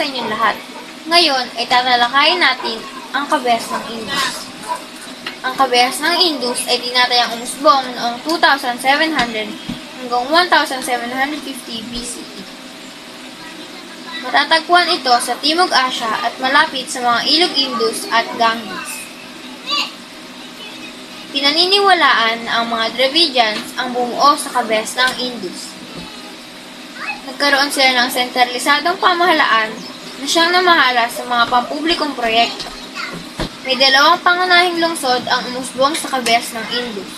sa inyong lahat. Ngayon ay tatalakayin natin ang kabihas ng Indus. Ang kabihas ng Indus ay tinatayang umusbong noong 2700 hanggang 1750 BCE. Matatagpuan ito sa Timog Asya at malapit sa mga ilog Indus at Ganges. Pinaniniwalaan na ang mga Dravidians ang bumuo sa kabihas ng Indus. Nagkaroon sila ng sentralisadong pamahalaan na siyang namahala sa mga pampublikong proyekto. May dalawang pangunahing lungsod ang umusbong sa kabihas ng Indus.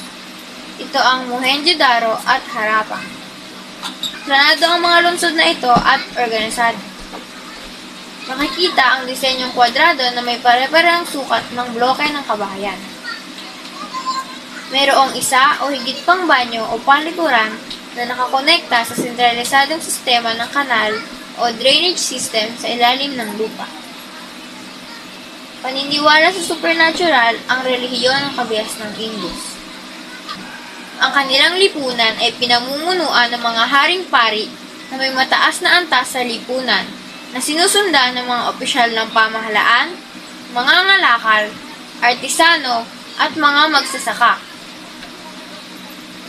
Ito ang Mohenjo-daro at Harappa. Planado ang mga lungsod na ito at organisado. Makikita ang disenyong kwadrado na may pare-parehong sukat ng bloke ng kabahayan. Mayroong isa o higit pang banyo o palikuran na nakakonekta sa sentralisadong sistema ng kanal o drainage system sa ilalim ng lupa. Paniniwala sa supernatural ang relihiyon ng kabihas ng Indus. Ang kanilang lipunan ay pinamumunuan ng mga haring-pari na may mataas na antas sa lipunan na sinusundan ng mga opisyal ng pamahalaan, mga ngalakal, artisano, at mga magsasaka.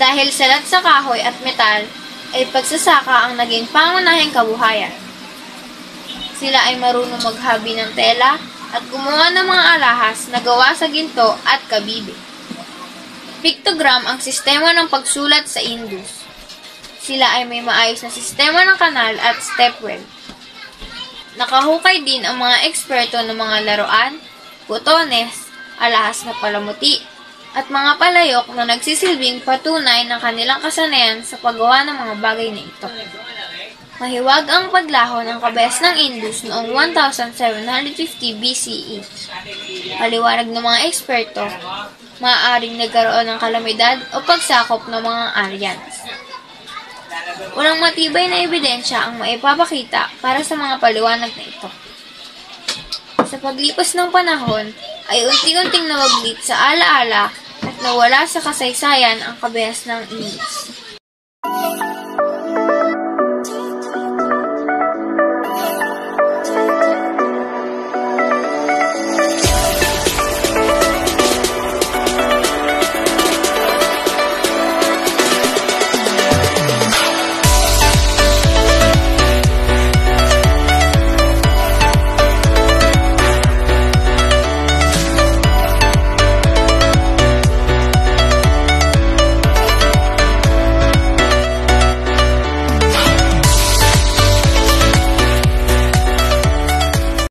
Dahil salat sa kahoy at metal, ay pagsasaka ang naging pangunahing kabuhayan. Sila ay marunong maghabi ng tela at gumawa ng mga alahas na gawa sa ginto at kabibe. Pictogram ang sistema ng pagsulat sa Indus. Sila ay may maayos na sistema ng kanal at stepwell. Nakahukay din ang mga eksperto ng mga laruan, botones, alahas na palamuti, at mga palayok na nagsisilbing patunay ng kanilang kasanayan sa paggawa ng mga bagay na ito. Mahiwag ang paglaho ng kabihas ng Indus noong 1750 BCE. Paliwanag ng mga eksperto, maaaring nagkaroon ng kalamidad o pagsakop ng mga Aryans. Walang matibay na ebidensya ang maipapakita para sa mga paliwanag na ito. Sa paglipas ng panahon, ay unti-unting nawaglit sa alaala at nawala sa kasaysayan ang kabihas ng Indus.